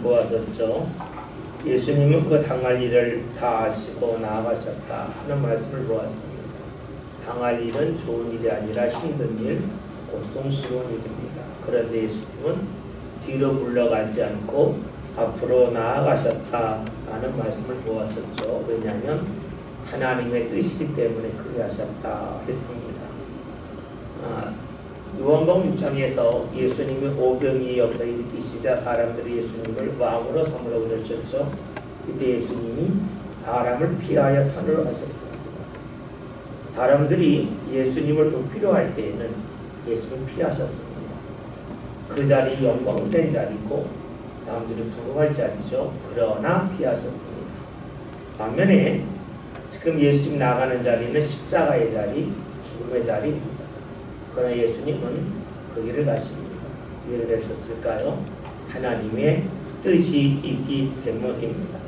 보았었죠. 예수님은 그 당할 일을 다 아시고 나아가셨다 하는 말씀을 보았습니다. 당할 일은 좋은 일이 아니라 힘든 일, 고통스러운 일입니다. 그런데 예수님은 뒤로 물러가지 않고 앞으로 나아가셨다 하는 말씀을 보았었죠. 왜냐하면 하나님의 뜻이기 때문에 그리 하셨다 했습니다. 요한복음 6장에서 예수님이 오병이의 역사 일으키시자 사람들이 예수님을 왕으로 삼으라고 그러셨죠. 이때 예수님이 사람을 피하여 산으로 가셨습니다. 사람들이 예수님을 더 필요할 때에는 예수님을 피하셨습니다. 그 자리 영광된 자리고 사람들이 부러워할 자리죠. 그러나 피하셨습니다. 반면에 지금 예수님 나가는 자리는 십자가의 자리, 죽음의 자리입니다. 그러나 예수님은 그 길을 가십니다. 왜 그러셨을까요? 하나님의 뜻이 있기 때문입니다.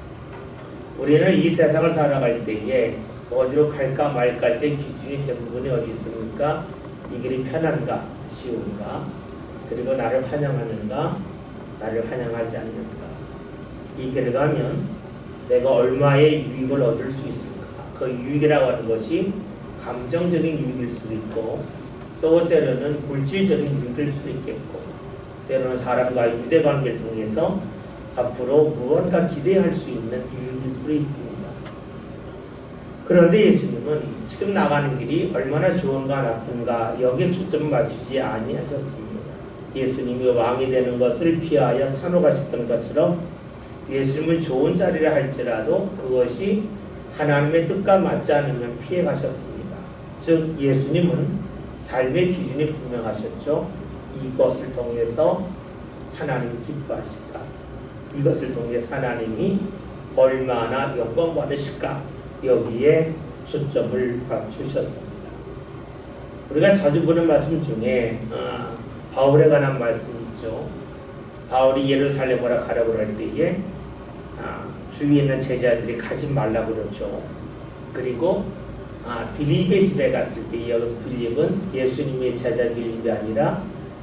우리는 이 세상을 살아갈 때에 어디로 갈까 말까 할 때 기준이 대부분이 어디 있습니까? 이 길이 편한가, 쉬운가, 그리고 나를 환영하는가, 나를 환영하지 않는가. 이 길을 가면 내가 얼마의 유익을 얻을 수 있을까? 그 유익이라고 하는 것이 감정적인 유익일 수도 있고 또 때로는 물질적인 유익일 수도 있겠고 때로는 사람과 유대관계를 통해서 앞으로 무언가 기대할 수 있는 유익일 수도 있습니다. 그런데 예수님은 지금 나가는 길이 얼마나 좋은가 나쁜가 여기에 초점을 맞추지 아니하셨습니다. 예수님이 왕이 되는 것을 피하여 산으로 가셨던 것처럼 예수님은 좋은 자리를 할지라도 그것이 하나님의 뜻과 맞지 않으면 피해 가셨습니다. 즉 예수님은 삶의 기준이 분명하셨죠. 이것을 통해서 하나님이 기뻐하실까? 이것을 통해서 하나님이 얼마나 영광 받으실까? 여기에 초점을 맞추셨습니다. 우리가 자주 보는 말씀 중에 바울에 관한 말씀이 있죠. 바울이 예루살렘으로 가라고 할 때에 주위에 있는 제자들이 가지 말라고 그러죠. 그리고 빌립의 집에 갔을 때 여기서 빌립은 예수님의 제자 빌립이 아니라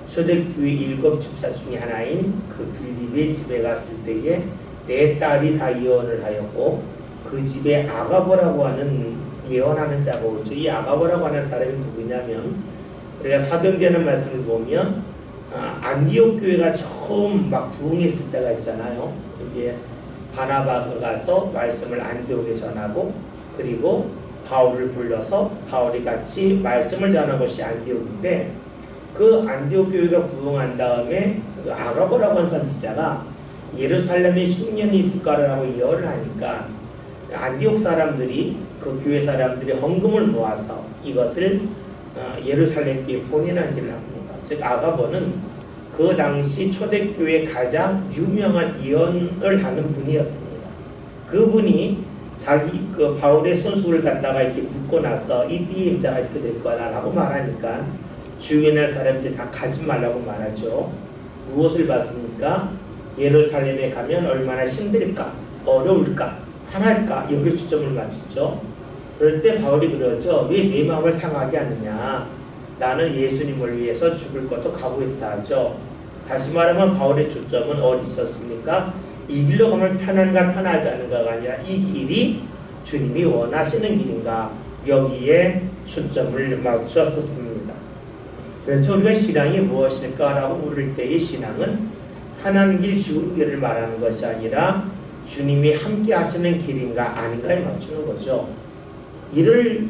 초대교회 7 집사 중에 하나인 그 빌립의 집에 갔을 때에 내 딸이 다 예언을 하였고 그 집에 아가보라고 하는 예언하는 자가 오죠. 이 아가보라고 하는 사람이 누구냐면 우리가 사도행전의 말씀을 보면 안디옥 교회가 처음 막 부흥했을 때가 있잖아요. 이게 바나바가 가서 말씀을 안디옥에 전하고 그리고 바울을 불러서 바울이 같이 말씀을 전한 것이 안디옥인데 그 안디옥 교회가 부흥한 다음에 그 아가보라고 하는 선지자가 예루살렘에 흉년이 있을 거라고 예언을 하니까 안디옥 사람들이 그 교회 사람들이 헌금을 모아서 이것을 예루살렘에 보내는 일을 합니다. 즉 아가보는 그 당시 초대교회 가장 유명한 예언을 하는 분이었습니다. 그분이 자기 그 바울의 손수를 갖다가 이렇게 묶고 나서 이 뒤에 임자가 이렇게 될 거다라고 말하니까 주위에 있는 사람들이 다 가지 말라고 말하죠. 무엇을 봤습니까? 예루살렘에 가면 얼마나 힘들까, 어려울까, 화날까 여기에 초점을 맞췄죠. 그럴 때 바울이 그러죠. 왜 내 마음을 상하게 하느냐? 나는 예수님을 위해서 죽을 것도 각오했다 하죠. 다시 말하면 바울의 초점은 어디 있었습니까? 이 길로 가면 편한가 편하지 않은가가 아니라 이 길이 주님이 원하시는 길인가 여기에 초점을 맞추었습니다. 그래서 우리가 신앙이 무엇일까라고 물을 때의 신앙은 하나님 길 쉬운 길을 말하는 것이 아니라 주님이 함께 하시는 길인가 아닌가에 맞추는 거죠. 이를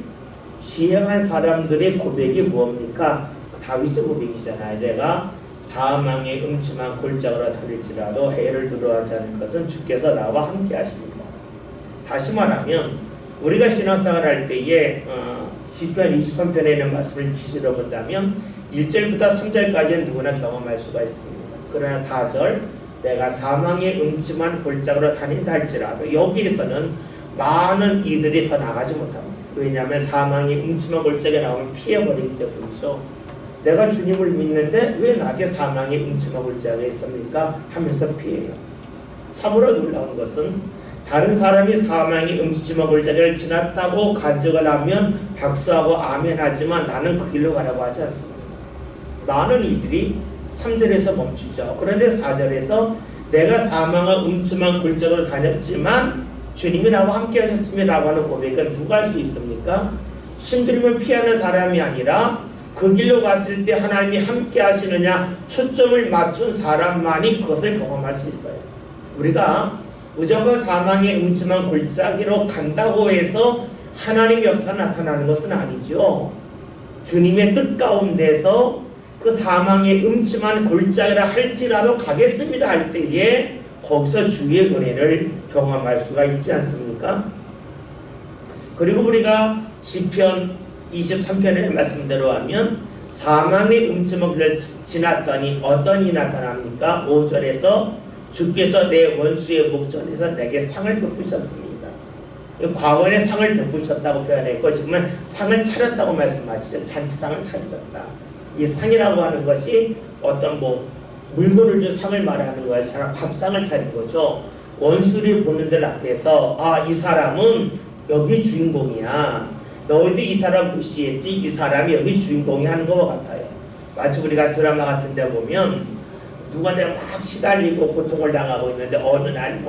시행한 사람들의 고백이 뭡니까? 다윗의 고백이잖아요. 내가 사망의 음침한 골짜기로 다닐지라도 해를 두려워하지 않을 것은 주께서 나와 함께 하십니다. 다시 말하면 우리가 신앙생활 할 때에 시편 23편에 있는 말씀을 기시로 본다면 1절부터 3절까지는 누구나 경험할 수가 있습니다. 그러나 4절 내가 사망의 음침한 골짜기로 다닌다 할지라도 여기에서는 많은 이들이 더 나가지 못합니다. 왜냐하면 사망의 음침한 골짜기에 나오면 피해버리기 때문이죠. 내가 주님을 믿는데 왜 나에게 사망의 음침한 골짜기가 있습니까? 하면서 피해요. 참으로 놀라운 것은 다른 사람이 사망의 음침한 골짜기를 지났다고 간증을 하면 박수하고 아멘하지만 나는 그 길로 가라고 하지 않습니다. 많은 이들이 3절에서 멈추죠. 그런데 4절에서 내가 사망과 음침한 굴절로 다녔지만 주님이 나와 함께 하셨습니다라고 하는 고백은 누가 할 수 있습니까? 힘들면 피하는 사람이 아니라 그 길로 갔을 때 하나님이 함께 하시느냐 초점을 맞춘 사람만이 그것을 경험할 수 있어요. 우리가 무조건 사망의 음침한 골짜기로 간다고 해서 하나님의 역사가 나타나는 것은 아니죠. 주님의 뜻 가운데서 그 사망의 음침한 골짜기라 할지라도 가겠습니다 할 때에 거기서 주의 은혜를 경험할 수가 있지 않습니까? 그리고 우리가 시편 23편의 말씀대로 하면 사망의 음침한 길을 지났더니 어떤 일이 나타납니까? 5절에서 주께서 내 원수의 목전에서 내게 상을 베푸셨습니다. 과거에 상을 베푸셨다고 표현했고 지금은 상을 차렸다고 말씀하시죠. 잔치상을 차렸다. 이 상이라고 하는 것이 어떤 물건을 준 상을 말하는 거야. 밥상을 차린 거죠. 원수를 보는 들 앞에서 이 사람은 여기 주인공이야. 너희들 이 사람 무시했지 이 사람이 여기 주인공이 하는 것과 같아요. 마치 우리가 드라마 같은 데 보면 누구한테 막 시달리고 고통을 당하고 있는데 어느 날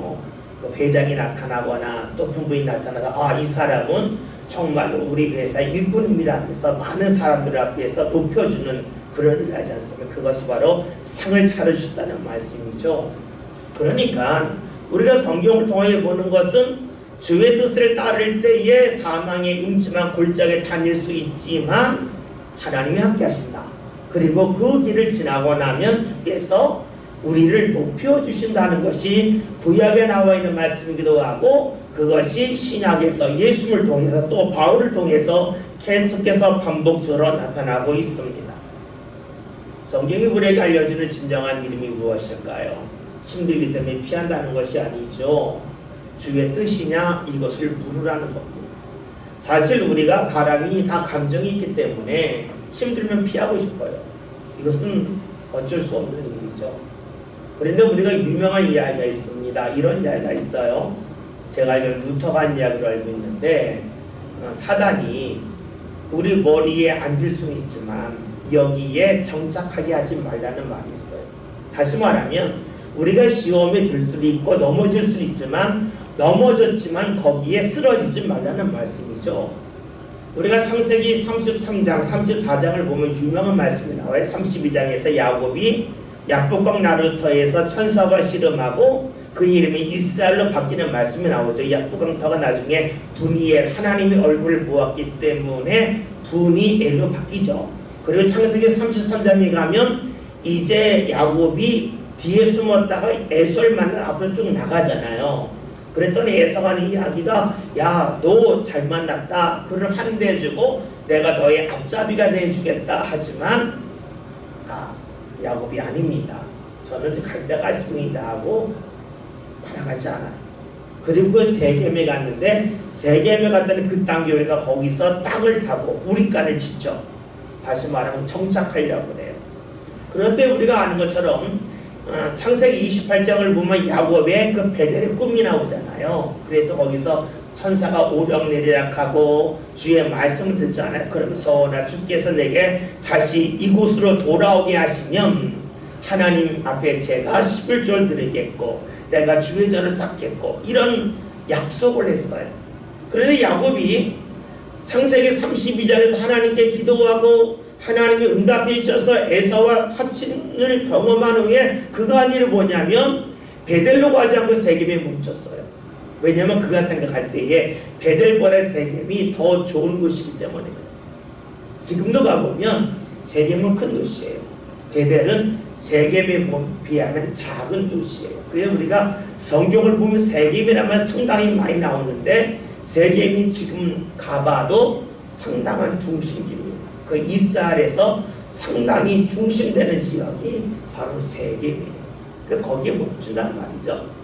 그 회장이 나타나거나 높은 분이 나타나서 이 사람은 정말로 우리 회사 일꾼입니다 하면서 많은 사람들 앞에서 높여주는 그런 일을 하지 않습니까? 그것이 바로 상을 차려주셨다는 말씀이죠. 그러니까 우리가 성경을 통해 보는 것은 주의 뜻을 따를 때에 사망의 음침한 골짜기에 다닐 수 있지만 하나님이 함께 하신다. 그리고 그 길을 지나고 나면 주께서 우리를 높여주신다는 것이 구약에 나와 있는 말씀이기도 하고 그것이 신약에서 예수를 통해서 또 바울을 통해서 계속해서 반복적으로 나타나고 있습니다. 성경이 우리에게 알려주는 진정한 믿음이 무엇일까요? 힘들기 때문에 피한다는 것이 아니죠. 주의 뜻이냐 이것을 물으라는 겁니다. 사실 우리가 사람이 다 감정이 있기 때문에 힘들면 피하고 싶어요. 이것은 어쩔 수 없는 일이죠. 그런데 우리가 유명한 이야기가 있습니다. 이런 이야기가 있어요. 제가 알기로는 루터가 한 이야기로 알고 있는데 사단이 우리 머리에 앉을 수는 있지만 여기에 정착하게 하지 말라는 말이 있어요. 다시 말하면 우리가 시험에 들 수도 있고 넘어질 수도 있지만 넘어졌지만 거기에 쓰러지지 말라는 말씀이죠. 우리가 창세기 33장, 34장을 보면 유명한 말씀이 나와요. 32장에서 야곱이 약복강 나루터에서 천사와 씨름하고 그 이름이 이스라엘로 바뀌는 말씀이 나오죠. 약복강터가 나중에 분이엘 하나님의 얼굴을 보았기 때문에 분이엘로 바뀌죠. 그리고 창세기 33장에 가면 이제 야곱이 뒤에 숨었다가 에서를 만나 앞으로 쭉 나가잖아요. 그랬더니 에서가 하는 이야기가 야, 너 잘 만났다. 그를 환대해주고 내가 너의 앞잡이가 되어주겠다. 하지만 야곱이 아닙니다. 저는 갈 데가 있습니다 하고 따라가지 않아요. 그리고 그 세겜에 갔는데 세겜에 갔더니 그 땅 교회가 거기서 땅을 사고 우리간을 짓죠. 다시 말하면 정착하려고 해요. 그런데 우리가 아는 것처럼 창세기 28장을 보면 야곱의 그 베델의 꿈이 나오잖아요. 그래서 거기서 천사가 오병내리락하고 주의 말씀을 듣잖아요. 그러면서 나 주께서 내게 다시 이곳으로 돌아오게 하시면 하나님 앞에 제가 11조를 드리겠고 내가 주의 전을 쌓겠고 이런 약속을 했어요. 그런데 야곱이 창세기 32장에서 하나님께 기도하고 하나님이 응답해 주셔서 에서와 화친을 경험한 후에 그가 한 일이 뭐냐면 베델로 가지 않고 세겜에 뭉쳤어요. 왜냐하면 그가 생각할 때에 베델보다 세겜이 더 좋은 곳이기 때문에 지금도 가보면 세겜은 큰 도시예요. 베델은 세겜에 비하면 작은 도시예요. 그래서 우리가 성경을 보면 세겜이라는 말 상당히 많이 나오는데 세겜이 지금 가봐도 상당한 중심지입니다. 그 이스라엘에서 상당히 중심되는 지역이 바로 세겜이에요. 거기에 멈춘단 말이죠.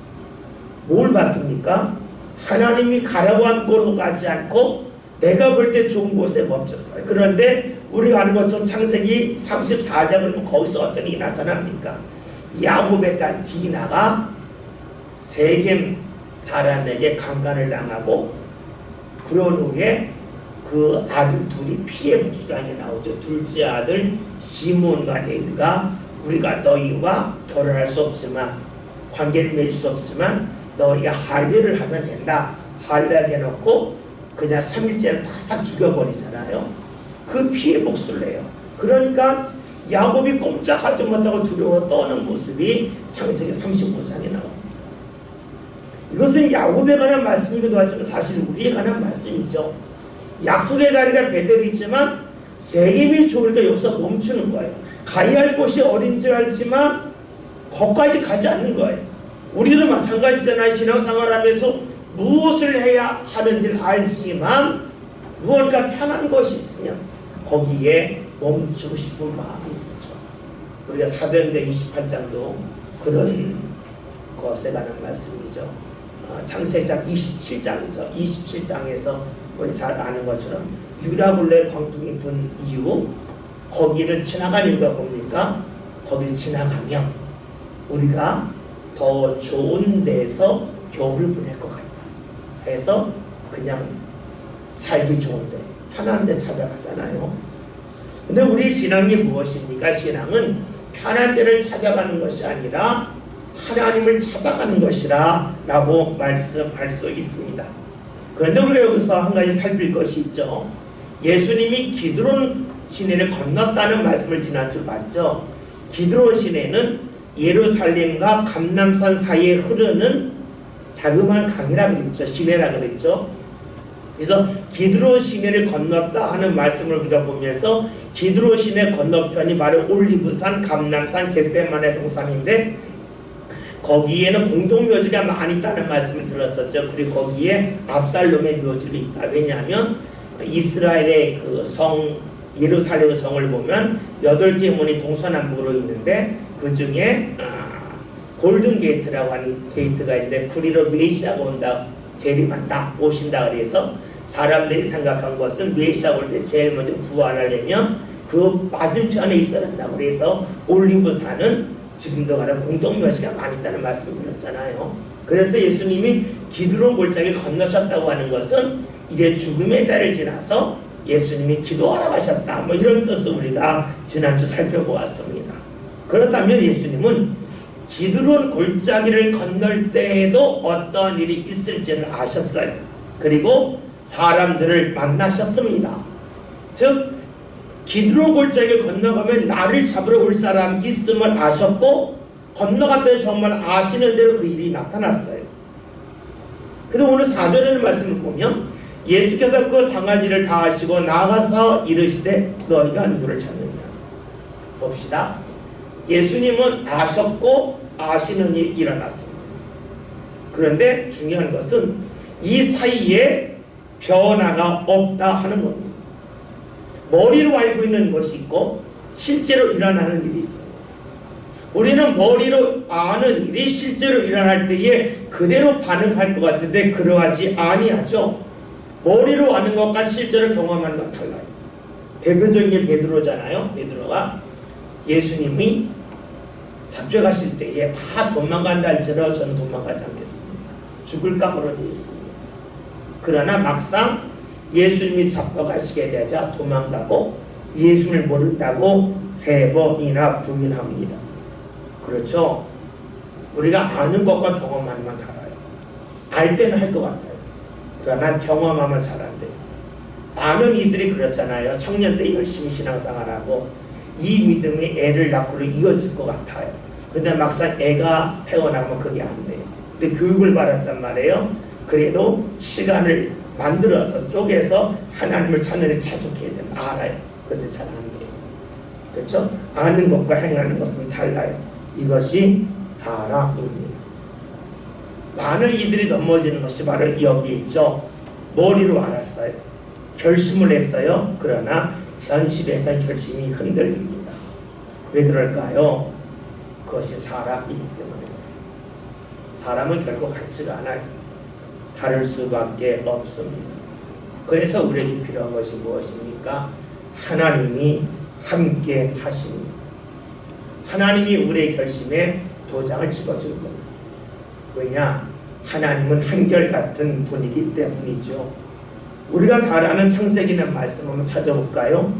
뭘 봤습니까? 하나님이 가라고 한 곳으로 가지 않고 내가 볼 때 좋은 곳에 멈췄어요. 그런데 우리가 아는 것처럼 창세기 34장을 보면 거기서 어떤 일이 나타납니까? 야곱의 딸 디나가 세겜 사람에게 강간을 당하고 그런 후에 그 아들 둘이 피해 복수하게 나오죠. 둘째 아들 시몬과 레위가 우리가 너희와 결혼할 수 없지만 관계를 맺을 수 없지만 너희가 할례를 하면 된다. 할례를 해놓고 그냥 3일째는 바싹 죽여버리잖아요. 그 피에 목숨을 내요. 그러니까 야곱이 꼼짝하지 못하고 두려워 떠는 모습이 창세기 35장에 나옵니다. 이것은 야곱에 관한 말씀이기도 하지만 사실 우리에 관한 말씀이죠. 약속의 자리가 베델이지만 세겜이 좋으니까 여기서 멈추는 거예요. 가야 할 곳이 어린 줄 알지만 거기까지 가지 않는 거예요. 우리도 마찬가지잖아요. 신앙생활하면서 무엇을 해야 하는지를 알지만 무언가 편한 것이 있으면 거기에 멈추고 싶은 마음이 있죠. 우리가 사도행전 28장도 그런 것에 관한 말씀이죠. 창세기장 27장이죠. 27장에서 우리 잘 아는 것처럼 유라굴레 광풍이 분 이후 거기를 지나간 이유가 뭡니까? 거길 지나가면 우리가 더 좋은 데서 겨울을 보낼 것 같다 해서 그냥 살기 좋은데 편한 데 찾아가잖아요. 근데 우리 신앙이 무엇입니까? 신앙은 편한 데를 찾아가는 것이 아니라 하나님을 찾아가는 것이라 라고 말씀할 수 있습니다. 그런데 우리가 여기서 한 가지 살필 것이 있죠. 예수님이 기드론 시내를 건넜다는 말씀을 지난주 봤죠. 기드론 시내는 예루살렘과 감람산 사이에 흐르는 자그마한 강이라 그랬죠. 시내라 그랬죠. 그래서 기드론 시내를 건넜다 하는 말씀을 우리가 보면서 기드론 시내 건너편이 바로 올리브산, 감람산, 겟세마네 동산인데 거기에는 공동묘지가 많이 있다는 말씀을 들었었죠. 그리고 거기에 압살롬의 묘지도 있다. 왜냐하면 이스라엘의 그 성, 예루살렘 성을 보면 8개 문이 동서남북으로 있는데 그 중에 골든 게이트라고 하는 게이트가 있는데 그리로 메시아가 온다, 재림한다, 오신다 그래서 사람들이 생각한 것은 메시아가 올 때 제일 먼저 부활하려면 그 맞은편에 있어야 한다. 그래서 올리브산은 지금도 가는 공동묘지가 많이 있다는 말씀을 드렸잖아요. 그래서 예수님이 기드론 골짜기를 건너셨다고 하는 것은 이제 죽음의 자리를 지나서 예수님이 기도하러 가셨다. 뭐 이런 뜻을 우리가 지난주 살펴보았습니다. 그렇다면 예수님은 기드론 골짜기를 건널 때에도 어떤 일이 있을지를 아셨어요. 그리고 사람들을 만나셨습니다. 즉 기드론 골짜기를 건너가면 나를 잡으러 올 사람 있음을 아셨고 건너갔더니 정말 아시는 대로 그 일이 나타났어요. 그래서 오늘 4절에는 말씀을 보면 예수께서 그 당할 일을 다 하시고 나가서 이르시되 너희가 누구를 찾느냐. 봅시다. 예수님은 아셨고 아시는 일이 일어났습니다. 그런데 중요한 것은 이 사이에 변화가 없다 하는 겁니다. 머리로 알고 있는 것이 있고 실제로 일어나는 일이 있습니다. 우리는 머리로 아는 일이 실제로 일어날 때에 그대로 반응할 것 같은데 그러하지 아니하죠. 머리로 아는 것과 실제로 경험하는 건 달라요. 대표적인 게 베드로잖아요. 베드로가 예수님이 잡혀가실 때에 다 도망간다 할지라도 저는 도망가지 않겠습니다. 죽을 각오로 되어 있습니다. 그러나 막상 예수님이 잡혀가시게 되자 도망가고 예수를 모른다고 3번이나 부인합니다. 그렇죠? 우리가 아는 것과 경험하는 건 달라요. 알 때는 할 것 같아요. 그러나 경험하면 잘 안 돼요. 많은 이들이 그렇잖아요. 청년 때 열심히 신앙생활하고 이 믿음이 애를 낳고로 이어질 것 같아요. 근데 막상 애가 태어나면 그게 안 돼요. 근데 교육을 받았단 말이에요. 그래도 시간을 만들어서 쪼개서 하나님을 찾는 일 계속해야 돼요. 알아요. 근데 잘 안 돼요. 그렇죠? 아는 것과 행하는 것은 달라요. 이것이 사람입니다. 많은 이들이 넘어지는 것이 바로 여기 있죠. 머리로 알았어요. 결심을 했어요. 그러나 현실에서 결심이 흔들립니다. 왜 그럴까요? 그것이 사람이기 때문에. 사람은 결국 같지가 않아요. 다를 수밖에 없습니다. 그래서 우리에게 필요한 것이 무엇입니까? 하나님이 함께 하십니다. 하나님이 우리의 결심에 도장을 찍어주는 겁니다. 왜냐? 하나님은 한결같은 분이기 때문이죠. 우리가 잘 아는 창세기는 말씀 한번 찾아볼까요?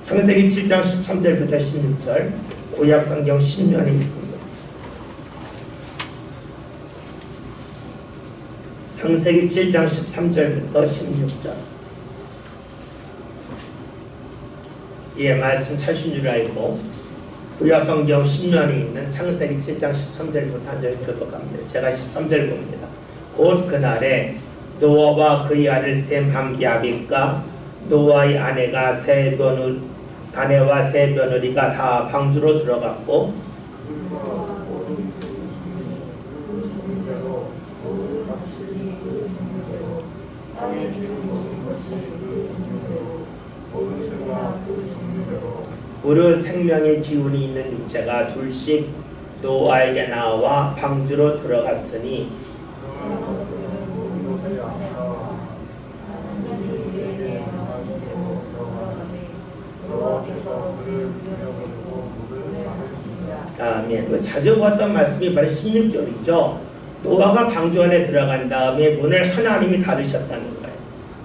창세기 7장 13절부터 16절 구약성경 10면에 있습니다. 창세기 7장 13절부터 16절. 예, 말씀 찾으신 줄 알고 구약성경 10년이 있는 창세기 7장 13절부터 한 절 교독합니다. 제가 13절 봅니다. 곧 그날에 노아와 그의 아들 셈함 야빗과 노아의 아내와 세 며느리가 다 방주로 들어갔고 우르 생명의 기운이 있는 육체가 둘씩 노아에게 나와 방주로 들어갔으니 아멘. 자주 보았던 말씀이 바로 16절이죠. 노아가 방주 안에 들어간 다음에 문을 하나님이 닫으셨다는 거예요.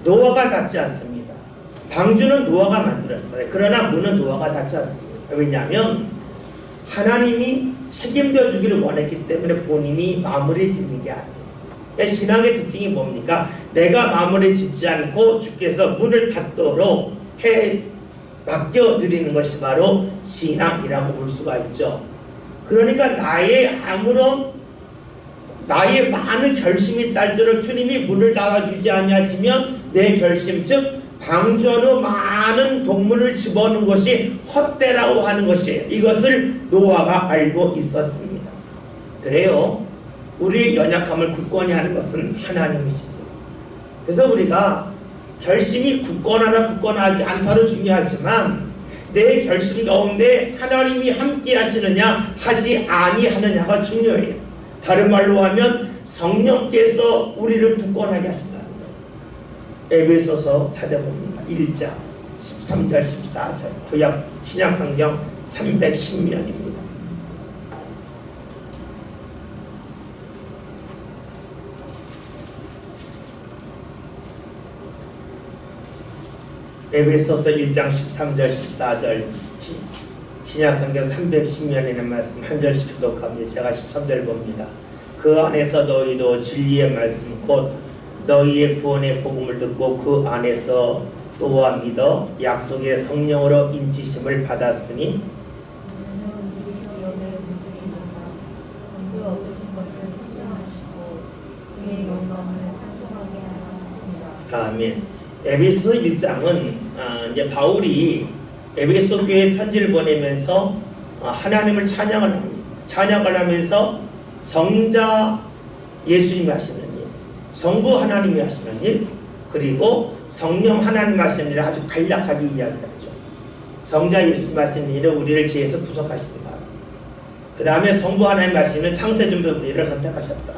노아가 닫지 않습니다. 방주는 노아가 만들었어요. 그러나 문은 노아가 닫지 않습니다. 왜냐하면 하나님이 책임져 주기를 원했기 때문에 본인이 마무리 짓는 게 아니에요. 신앙의 특징이 뭡니까? 내가 마무리 짓지 않고 주께서 문을 닫도록 맡겨드리는 것이 바로 신앙이라고 볼 수가 있죠. 그러니까 나의 많은 결심이 딸지로 주님이 문을 닫아주지 아니하시면 내 결심 즉 방주 안으로 많은 동물을 집어넣는 것이 헛되라고 하는 것이에요. 이것을 노아가 알고 있었습니다. 그래요. 우리의 연약함을 굳건히 하는 것은 하나님이십니다. 그래서 우리가 결심이 굳건하나 굳건하지 않다도 중요하지만 내 결심 가운데 하나님이 함께 하시느냐 하지 아니하느냐가 중요해요. 다른 말로 하면 성령께서 우리를 굳건하게 하신다는 거예요. 에베소서 찾아봅니다. 1장 13절 14절 신약성경 310면입니다. 에베소서 1장 13절 14절 신약성경 310면에 있는 말씀 한 절씩 교독합니다. 제가 13절 봅니다. 그 안에서 너희도 진리의 말씀 곧 너희의 구원의 복음을 듣고 그 안에서 또한 믿어 약속의 성령으로 인치심을 받았으니 아멘. 에베소 1장은 이제 바울이 에베소 교회에 편지를 보내면서 하나님을 찬양을 합니다. 찬양을 하면서 성자 예수님이 하시는 일, 성부 하나님이 하시는 일, 그리고 성령 하나님 하시는 일을 아주 간략하게 이야기하죠. 성자 예수님 하시는 일은 우리를 죄에서 구속하신다. 그 다음에 성부 하나님 하시는 창세전부터 우리를 선택하셨다.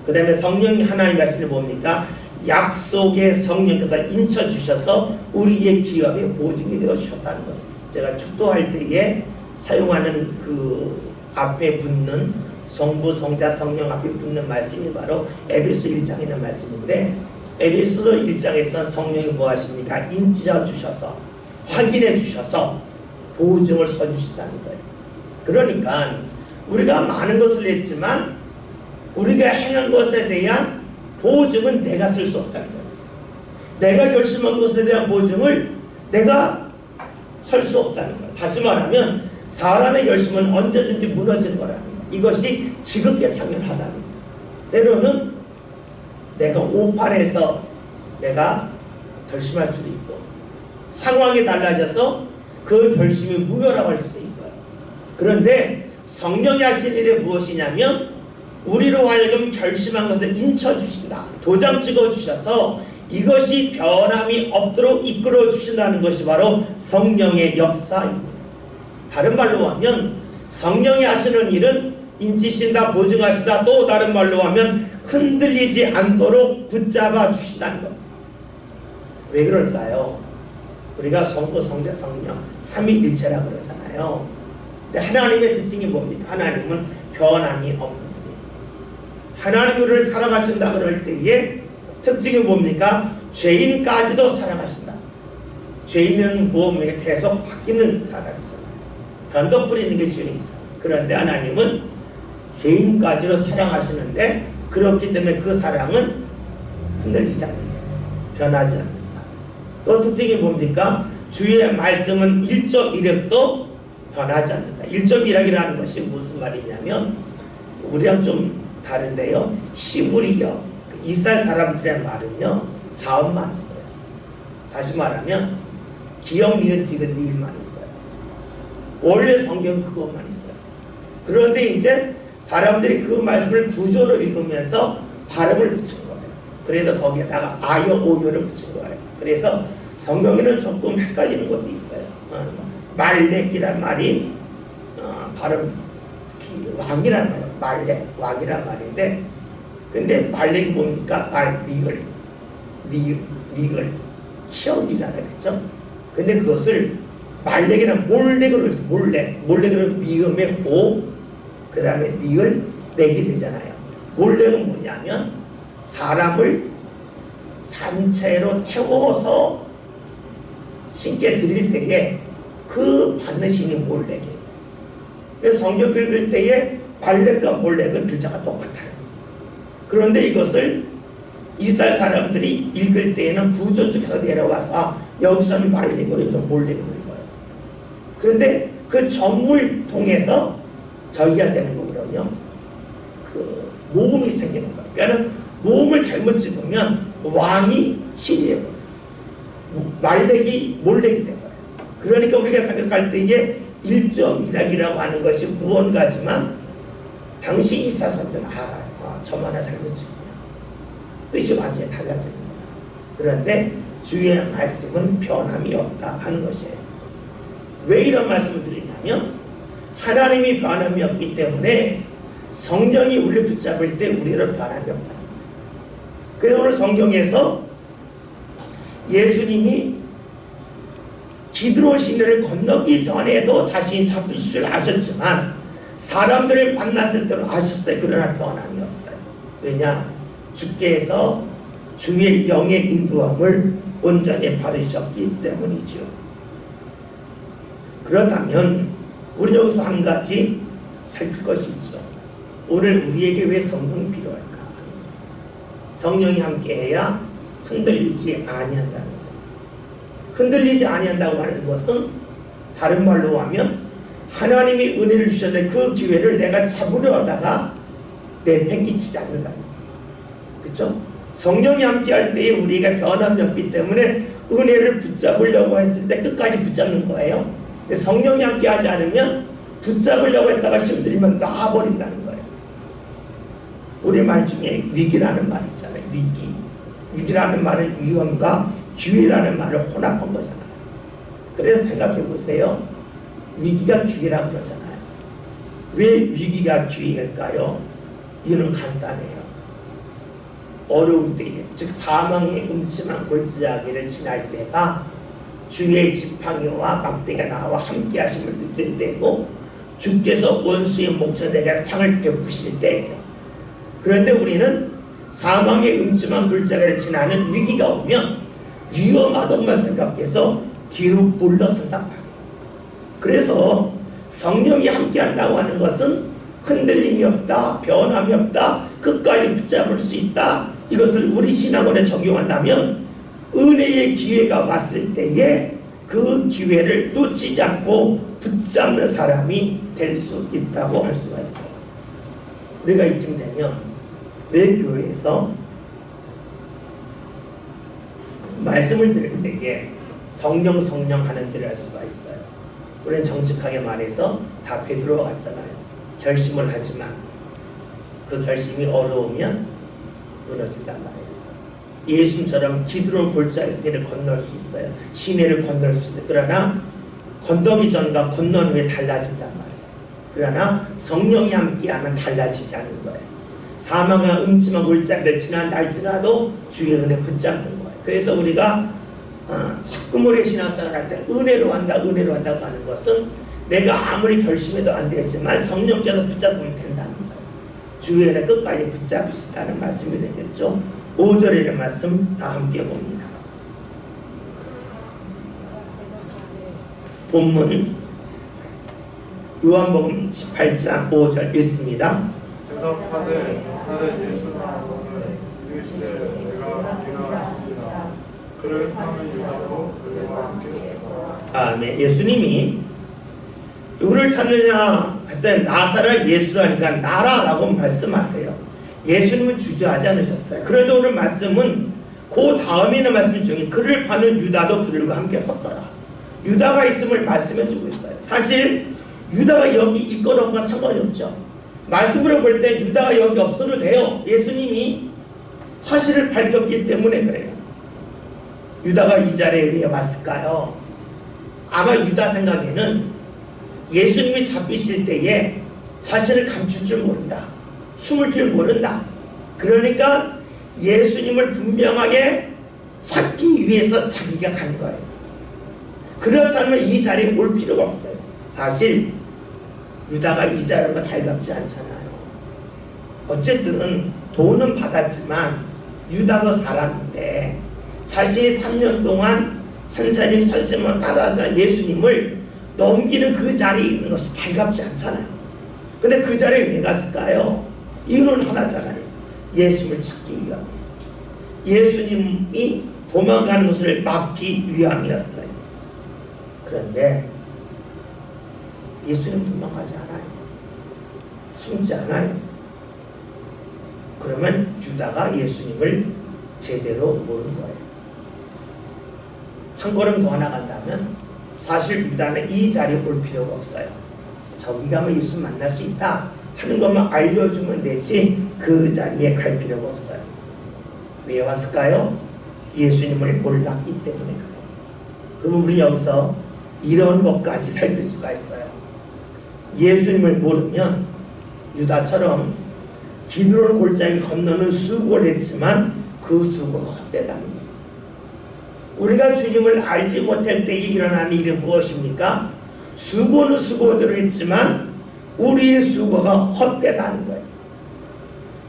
그 다음에 성령 하나님 하시는 뭡니까? 약속의 성령께서 인쳐주셔서 우리의 기업의 보증이 되어주셨다는 거죠. 제가 축도할 때에 사용하는 그 앞에 붙는 성부, 성자, 성령 앞에 붙는 말씀이 바로 에베소 1장에 있는 말씀인데 에베소 1장에서 성령이 뭐하십니까? 인치어 주셔서 확인해 주셔서 보증을 써주신다는 거예요. 그러니까 우리가 많은 것을 했지만 우리가 행한 것에 대한 보증은 내가 쓸 수 없다는 거예요. 내가 결심한 것에 대한 보증을 내가 설 수 없다는 거예요. 다시 말하면 사람의 결심은 언제든지 무너지는 거라는 거예요. 이것이 지극히 당연하다는 거예요. 때로는 내가 오판해서 내가 결심할 수도 있고 상황이 달라져서 그 결심이 무효라고 할 수도 있어요. 그런데 성령이 하신 일이 무엇이냐면 우리로 하여금 결심한 것을 인쳐주신다. 도장 찍어주셔서 이것이 변함이 없도록 이끌어주신다는 것이 바로 성령의 역사입니다. 다른 말로 하면 성령이 하시는 일은 인치신다, 보증하신다. 또 다른 말로 하면 흔들리지 않도록 붙잡아 주신다는 것. 왜 그럴까요? 우리가 성부, 성자, 성령 삼위일체라고 그러잖아요. 근데 하나님의 특징이 뭡니까? 하나님은 변함이 없는 하나님 우리를 사랑하신다 그럴 때에 특징이 뭡니까? 죄인까지도 사랑하신다. 죄인은 뭡니까? 계속 바뀌는 사람이잖아요. 변덕 부리는 게 죄인이잖아요. 그런데 하나님은 죄인까지도 사랑하시는데 그렇기 때문에 그 사랑은 흔들리지 않는다. 변하지 않는다. 또 특징이 뭡니까? 주의 말씀은 1.1획도 변하지 않는다. 1.1획이라는 것이 무슨 말이냐면 우리랑 좀 다른데요. 히브리어, 이스라엘 사람들의 말은요. 자음만 있어요. 다시 말하면 기역, 니은, 디귿, 니을만 있어요. 원래 성경 그것만 있어요. 그런데 이제 사람들이 그 말씀을 구조로 읽으면서 발음을 붙인 거예요. 그래서 거기에다가 아요, 오요를 붙인 거예요. 그래서 성경에는 조금 헷갈리는 것도 있어요. 말렉이란 말이 발음 왕이란 말이에요. 말렉, 왕이란 말인데 근데 말렉이 뭡니까? 미글 시험이잖아요. 그렇죠? 근데 그것을 말렉이란 몰렉으로 해서 몰렉으로 미음에 오, 그 다음에 니을 넥이 되잖아요. 몰렉은 뭐냐면 사람을 산채로 태워서 신께 드릴 때에 그 받는 신이 몰렉이에요. 그래서 성경 읽을 때에 발렉과 몰렉은 글자가 똑같아요. 그런데 이것을 이스라엘 사람들이 읽을 때에는 구조 쪽에서 내려와서 여기서는 말렉으로 해서 몰렉으로 읽어요. 그런데 그 점을 통해서 저기가 되는 거거든요. 그 모음이 생기는 거예요. 그러니까 모음을 잘못 찍으면 왕이 신이에요. 말렉이 몰렉이 된 거예요. 그러니까 우리가 생각할 때에 1.1학이라고 하는 것이 무언가지만 당시 이스라엘 사람들은 알아요. 점 하나 잘못 찍으면 뜻이 완전히 달라지는 거예요. 그런데 주의 말씀은 변함이 없다 하는 것이에요. 왜 이런 말씀을 드리냐면 하나님이 변함이 없기 때문에 성령이 우리를 붙잡을 때 우리를 변함이 없다. 그래서 오늘 성경에서 예수님이 기드론 시내를 건너기 전에도 자신이 잡히실 줄 아셨지만 사람들을 만났을 때도 아셨어요. 그러나 변함이 없어요. 왜냐? 주께서 주의 영의 인도함을 온전히 받으셨기 때문이죠. 그렇다면 우리 여기서 한 가지 살필 것이 있죠. 오늘 우리에게 왜 성령이 필요할까? 성령이 함께해야 흔들리지 아니한다는 거예요. 흔들리지 아니한다고 하는 것은 다른 말로 하면 하나님이 은혜를 주셨는데 그 기회를 내가 잡으려 하다가 내팽개치지 않는다는 거예요. 그렇죠? 성령이 함께할 때에 우리가 변함이 없기 때문에 은혜를 붙잡으려고 했을 때 끝까지 붙잡는 거예요. 근데 성령이 함께하지 않으면 붙잡으려고 했다가 힘들면 놔버린다는 거예요. 우리말 중에 위기라는 말 있잖아요. 위기라는 말은 위험과 기회라는 말을 혼합한 거잖아요. 그래서 생각해 보세요. 위기가 기회라고 그러잖아요. 왜 위기가 기회일까요? 이유는 간단해요. 어려울 때에, 즉 사망의 음침한 골짜기를 지날 때가 주의 지팡이와 막대가 나와 함께 하심을 느낄 때고 주께서 원수의 목전에 내가 상을 베푸실 때예요. 그런데 우리는 사망의 음침한 골짜기를 지나는 위기가 오면 위험하다고만 생각해서 뒤로 물러선단 말이에요. 그래서 성령이 함께한다고 하는 것은 흔들림이 없다, 변함이 없다, 끝까지 붙잡을 수 있다. 이것을 우리 신앙원에 적용한다면 은혜의 기회가 왔을 때에 그 기회를 놓치지 않고 붙잡는 사람이 될 수 있다고 할 수가 있어요. 우리가 이쯤 되면 왜 교회에서 말씀을 들을 때에 성령 하는지를 알 수가 있어요. 우리는 정직하게 말해서 다 베드로와 같잖아요. 결심을 하지만 그 결심이 어려우면 무너진단 말이에요. 예수님처럼 기드론 골짜기를 건널 수 있어요. 시내를 건널 수 있어요. 그러나 건너기 전과 건넌 후에 달라진단 말이에요. 그러나 성령이 함께하면 달라지지 않는 거예요. 사망과 음침한 골짜기를 지난날지라도 주의 은혜 붙잡는 거예요. 그래서 우리가 자꾸 우리 신앙생활 할 때 은혜로 한다고 하는 것은 내가 아무리 결심해도 안 되지만 성령께서 붙잡으면 된다는 거예요. 주의 은혜 끝까지 붙잡을 수 있다는 말씀이 되겠죠. 5절의 말씀 다 함께 봅니다. 본문 요한복음 18장 5절 읽습니다. 대답하되 나사렛 예수 나오거늘 이르시되 내가 다음에 예수님이 누구를 찾느냐 했더니 나사렛 예수라니까 나라라고 말씀하세요. 예수님은 주저하지 않으셨어요. 그런데 오늘 말씀은 그 다음에 있는 말씀 중에 그를 파는 유다도 그들과 함께 섰더라. 유다가 있음을 말씀해주고 있어요. 사실 유다가 여기 있건 없건 상관이 없죠. 말씀으로 볼 때 유다가 여기 없어도 돼요. 예수님이 사실을 밝혔기 때문에 그래요. 유다가 이 자리에 왜 왔을까요? 아마 유다 생각에는 예수님이 잡히실 때에 자신을 감출 줄 모른다. 숨을 줄 모른다. 그러니까 예수님을 분명하게 찾기 위해서 자기가 간 거예요. 그렇지 않으면 이 자리에 올 필요가 없어요. 사실 유다가 이 자리가 달갑지 않잖아요. 어쨌든 돈은 받았지만 유다도 사람인데 자신이 3년 동안 선생님 설생만 따라하자 예수님을 넘기는 그 자리에 있는 것이 달갑지 않잖아요. 근데 그 자리에 왜 갔을까요? 이유는 하나잖아요. 예수님을 찾기 위함. 예수님이 도망가는 것을 막기 위함이었어요. 그런데 예수님 도망가지 않아요. 숨지 않아요. 그러면 유다가 예수님을 제대로 모르는 거예요. 한 걸음 더 나간다면 사실 유다는 이 자리에 올 필요가 없어요. 저기 가면 예수 만날 수 있다 하는 것만 알려주면 되지 그 자리에 갈 필요가 없어요. 왜 왔을까요? 예수님을 몰랐기 때문에 그래요. 그럼 우리 여기서 이런 것까지 살필 수가 있어요. 예수님을 모르면 유다처럼 기드론 골짜기 건너는 수고를 했지만 그 수고가 헛되다는 거예요. 우리가 주님을 알지 못할 때에 일어나는 일이 무엇입니까? 수고는 수고대로 했지만 우리의 수고가 헛되다는 거예요.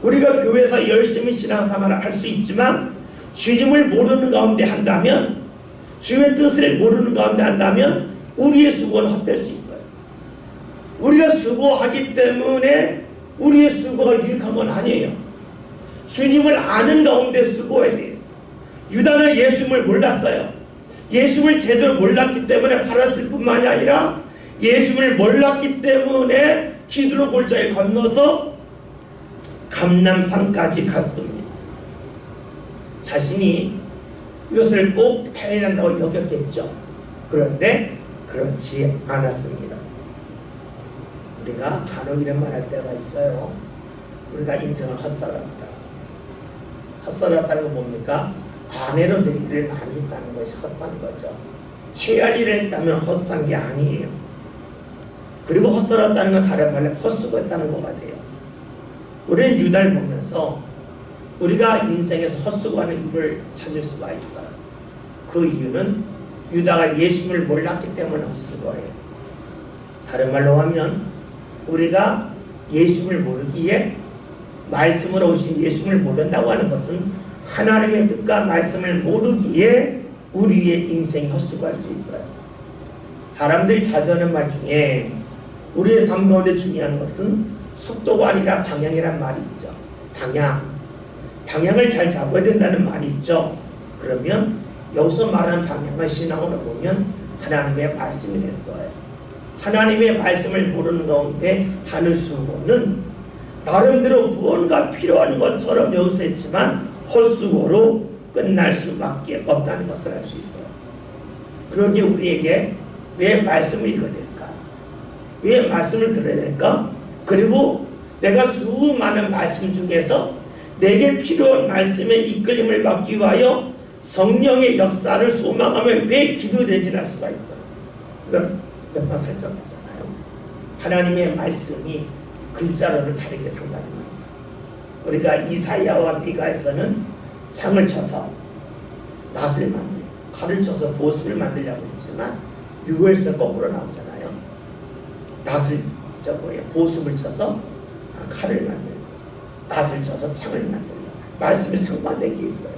우리가 교회에서 열심히 신앙생활을 할 수 있지만 주님을 모르는 가운데 한다면, 주님의 뜻을 모르는 가운데 한다면 우리의 수고는 헛될 수 있어요. 우리가 수고하기 때문에 우리의 수고가 유익한 건 아니에요. 주님을 아는 가운데 수고해야 돼요. 유다는 예수님을 몰랐어요. 예수님을 제대로 몰랐기 때문에 팔았을 뿐만이 아니라 예수님을 몰랐기 때문에 기드론 골짜기 건너서 감람산까지 갔습니다. 자신이 이것을 꼭 해야 한다고 여겼겠죠. 그런데 그렇지 않았습니다. 우리가 간혹 이런 말 할 때가 있어요. 우리가 인생을 헛살았다. 헛살았다는 건 뭡니까? 아내로 될 일을 많이 했다는 것이 헛산 거죠. 해야 할 일을 했다면 헛산 게 아니에요. 그리고 헛살았다는 건 다른 말로 헛수고했다는 거가 돼요. 우리는 유다를 보면서 우리가 인생에서 헛수고하는 이유를 찾을 수가 있어요. 그 이유는 유다가 예수님을 몰랐기 때문에 헛수고해요. 다른 말로 하면 우리가 예수님을 모르기에, 말씀으로 오신 예수님을 모른다고 하는 것은 하나님의 뜻과 말씀을 모르기에 우리의 인생이 헛수고할 수 있어요. 사람들이 자주 하는 말 중에 우리의 삶 가운데 중요한 것은 속도가 아니라 방향이란 말이 있죠. 방향을 잘 잡아야 된다는 말이 있죠. 그러면 여기서 말하는 방향을 신앙으로 보면 하나님의 말씀이 될 거예요. 하나님의 말씀을 모르는 가운데 하는 수고는 나름대로 무언가 필요한 것처럼 여기서 했지만 헛수고로 끝날 수밖에 없다는 것을 알 수 있어요. 그러기에 우리에게 왜 말씀을 읽어야 될까? 왜 말씀을 들어야 될까? 그리고 내가 수많은 말씀 중에서 내게 필요한 말씀의 이끌림을 받기 위하여 성령의 역사를 소망하며 왜 기도되지는 할 수가 있어요. 이건 몇 번 살펴봤잖아요. 하나님의 말씀이 글자로는 다르게 상관입니다. 우리가 이사야와 미가에서는 창을 쳐서 낫을 만들고 칼을 쳐서 보습을 만들려고 했지만 유월서 거꾸로 나오잖아요. 낫을 보습을 쳐서 칼을 만들고 낫을 쳐서 창을 만들고 말씀이 상반된 게 있어요.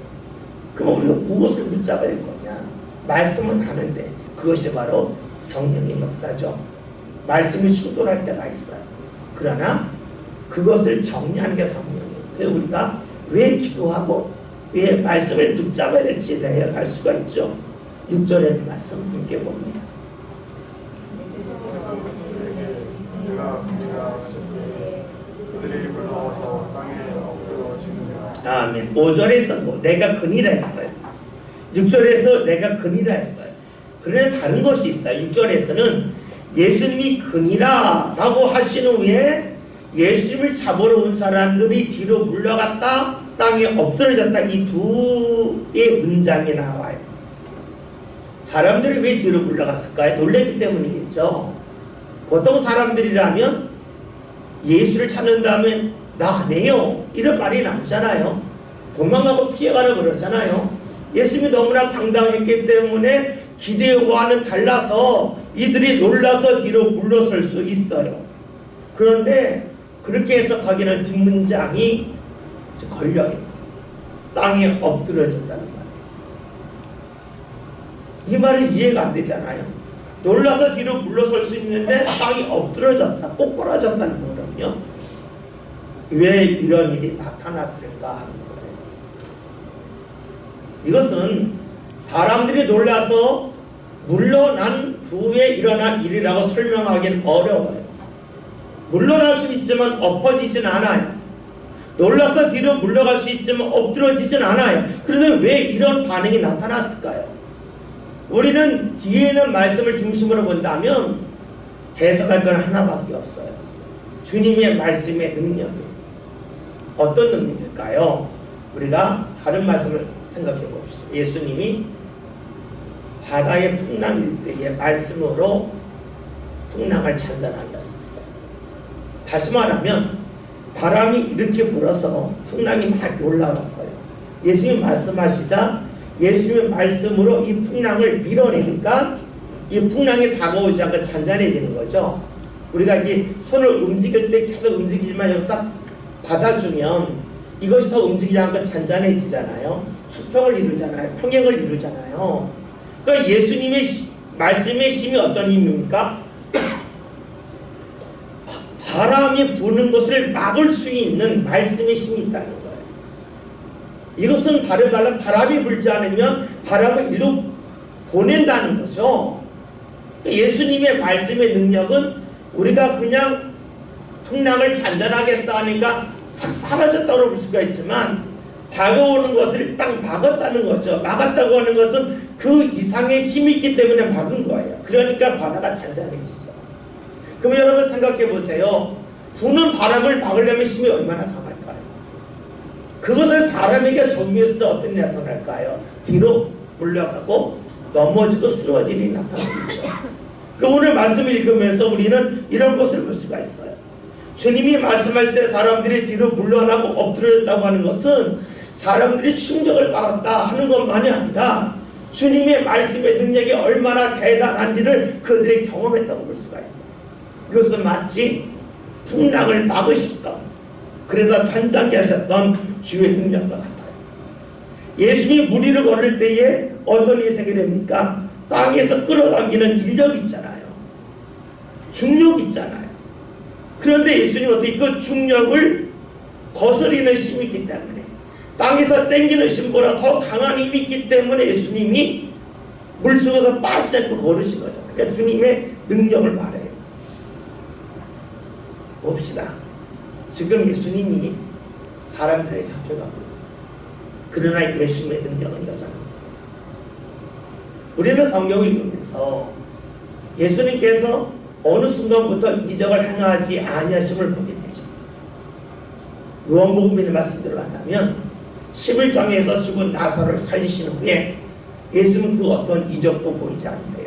그럼 우리가 무엇을 붙잡아야 할 거냐? 말씀은 하는데 그것이 바로 성령의 역사죠. 말씀이 충돌할 때가 있어요. 그러나 그것을 정리하는 게 성령이에요. 그래서 우리가 왜 기도하고 왜 말씀을 붙잡아야 될지에 대해 알 수가 있죠. 6절의 말씀 함께 봅니다. 내가 그니라 하셨으니 그들이 물러와서 땅에 엎드러 지르며. 아멘. 5절에서 뭐 내가 그니라 했어요. 6절에서 내가 그니라 했어요. 그런데 다른 것이 있어요. 6절에서는 예수님이 그니라 라고 하신 후에 예수님을 잡으러 온 사람들이 뒤로 물러갔다 땅에 엎드러졌다, 이 두 개의 문장이 나와요. 사람들이 왜 뒤로 물러갔을까요? 놀랬기 때문이겠죠. 보통 사람들이라면 예수를 찾는 다음에 나 안 해요 이런 말이 나오잖아요. 도망가고 피해가라 그러잖아요. 예수님이 너무나 당당했기 때문에 기대와는 달라서 이들이 놀라서 뒤로 물러설 수 있어요. 그런데 그렇게 해석하기는 뒷문장이 걸려요. 땅에 엎드러졌다는 말이에요. 이 말이 이해가 안 되잖아요. 놀라서 뒤로 물러설 수 있는데 땅이 엎드러졌다, 꼬꾸라졌다는 거거든요. 왜 이런 일이 나타났을까 하는 거예요. 이것은 사람들이 놀라서 물러난 후에 일어난 일이라고 설명하기는 어려워요. 물러날 수 있지만 엎어지진 않아요. 놀라서 뒤로 물러갈 수 있지만 엎드러지진 않아요. 그런데 왜 이런 반응이 나타났을까요? 우리는 뒤에 있는 말씀을 중심으로 본다면 해석할 건 하나밖에 없어요. 주님의 말씀의 능력이에요. 어떤 능력일까요? 우리가 다른 말씀을 생각해 봅시다. 예수님이 바다의 풍랑일 때의 말씀으로 풍랑을 잔잔하게 하셨어요. 다시 말하면 바람이 이렇게 불어서 풍랑이 막 올라왔어요. 예수님이 말씀하시자 예수님의 말씀으로 이 풍랑을 밀어내니까 이 풍랑이 다가오지 않고 잔잔해지는 거죠. 우리가 이제 손을 움직일 때 계속 움직이지만 여기 딱 받아주면 이것이 더 움직이지 않고 잔잔해지잖아요. 수평을 이루잖아요. 평행을 이루잖아요. 그러니까 예수님의 말씀의 힘이 어떤 힘입니까? 바람이 부는 것을 막을 수 있는 말씀의 힘이 있다는 거예요. 이것은 다른 말로 바람이 불지 않으면 바람을 일로 보낸다는 거죠. 예수님의 말씀의 능력은 우리가 그냥 풍랑을 잔잔하겠다 하니까 싹 사라졌다고 볼 수가 있지만 다가오는 것을 딱 막았다는 거죠. 막았다고 하는 것은 그 이상의 힘이 있기 때문에 막은 거예요. 그러니까 바다가 잔잔해지죠. 그럼 여러분 생각해 보세요. 부는 바람을 막으려면 힘이 얼마나 강할까요? 그것을 사람에게 적용했을 때 어떤 일이 나타날까요? 뒤로 물러가고 넘어지고 쓰러질 일이 나타나겠죠. 그럼 오늘 말씀을 읽으면서 우리는 이런 것을 볼 수가 있어요. 주님이 말씀하실 때 사람들이 뒤로 물러나고 엎드렸다고 하는 것은 사람들이 충격을 받았다 하는 것만이 아니라 주님의 말씀의 능력이 얼마나 대단한지를 그들이 경험했다고 볼 수가 있어요. 이것은 마치 풍랑을 막으셨던, 그래서 잔잔케 하셨던 주의 능력과 같아요. 예수님이 무리를 걸을 때에 어떤 일이 생겨납니까? 땅에서 끌어당기는 인력 있잖아요. 중력 있잖아요. 그런데 예수님은 어떻게 그 중력을 거스리는 힘이 있기 때문에, 땅에서 땡기는 힘보다 더 강한 힘이 있기 때문에 예수님이 물속에서 빠지지 않고 걸으신 거죠. 그러니까 주님의 능력을 말해요. 봅시다. 지금 예수님이 사람들에게 잡혀가고, 그러나 예수님의 능력은 여전합니다. 우리는 성경을 읽으면서 예수님께서 어느 순간부터 이적을 행하지 아니하심을 보게 되죠. 요한복음에 말씀대로 한다면 11장에서 죽은 나사로를 살리신 후에 예수는 그 어떤 이적도 보이지 않으세요.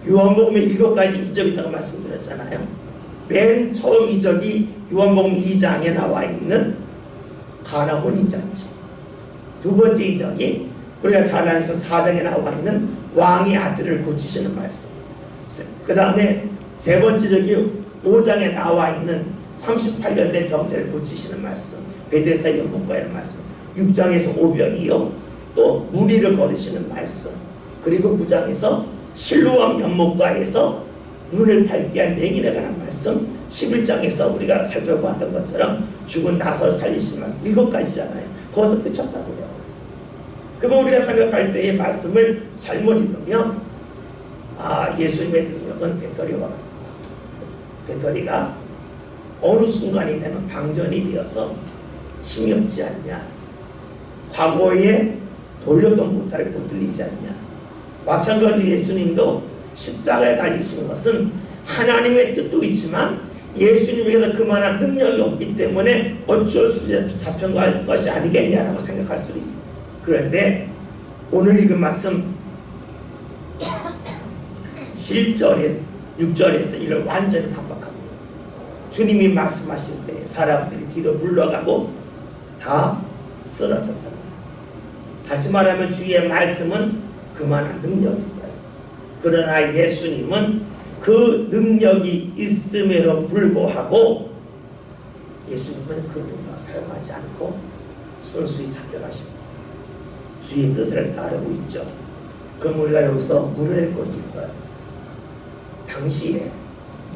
요한복음에 7가지 이적이 있다고 말씀드렸잖아요. 맨 처음 이적이 요한복음 2장에 나와 있는 가나 혼인잔치. 두 번째 이적이 우리가 잘 아는 4장에 나와 있는 왕의 아들을 고치시는 말씀. 그 다음에 세 번째 적이 5장에 나와 있는 38년 된 병자를 고치시는 말씀. 베데스다 연못가의 말씀. 6장에서 오병이요. 또 무리를 걸으시는 말씀. 그리고 9장에서 실로암 연못가에서 눈을 밝게 한 맹인에 관한 말씀. 11장에서 우리가 살펴봤던 것처럼 죽은 나사로 살리시는 말씀. 7가지잖아요. 거기서 끝쳤다고요. 그거 우리가 생각할 때의 말씀을 잘못 읽으면 예수님의 능력은 배터리와 같다. 배터리가 어느 순간이 되면 방전이 되어서 힘이 없지 않냐. 과거에 돌렸던 못할 못 들리지 않냐. 마찬가지로 예수님도 십자가에 달리신 것은 하나님의 뜻도 있지만 예수님에게서 그만한 능력이 없기 때문에 어쩔 수 없이 잡혀간 것이 아니겠냐라고 생각할 수도 있어요. 그런데 오늘 읽은 말씀 7절에서 6절에서 이를 완전히 반박합니다. 주님이 말씀하실 때 사람들이 뒤로 물러가고 다 쓰러졌다. 다시 말하면 주의 말씀은 그만한 능력이 있어요. 그러나 예수님은 그 능력이 있음에도 불구하고 예수님은 그 능력을 사용하지 않고 순수히 잡혀가십니다. 주의 뜻을 따르고 있죠. 그럼 우리가 여기서 물을 것이 있어요. 당시에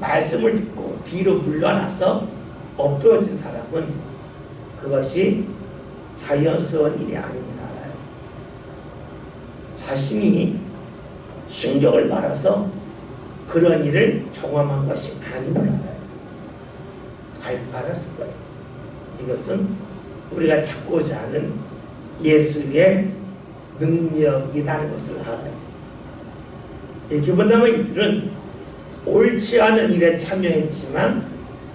말씀을 듣고 뒤로 물러나서 엎드러진 사람은 그것이 자연스러운 일이 아닙니다. 자신이 충격을 받아서 그런 일을 경험한 것이 아님을 알았을 거예요. 이것은 우리가 찾고자 하는 예수의 능력이라는 것을 알아요. 이렇게 본다면 이들은 옳지 않은 일에 참여했지만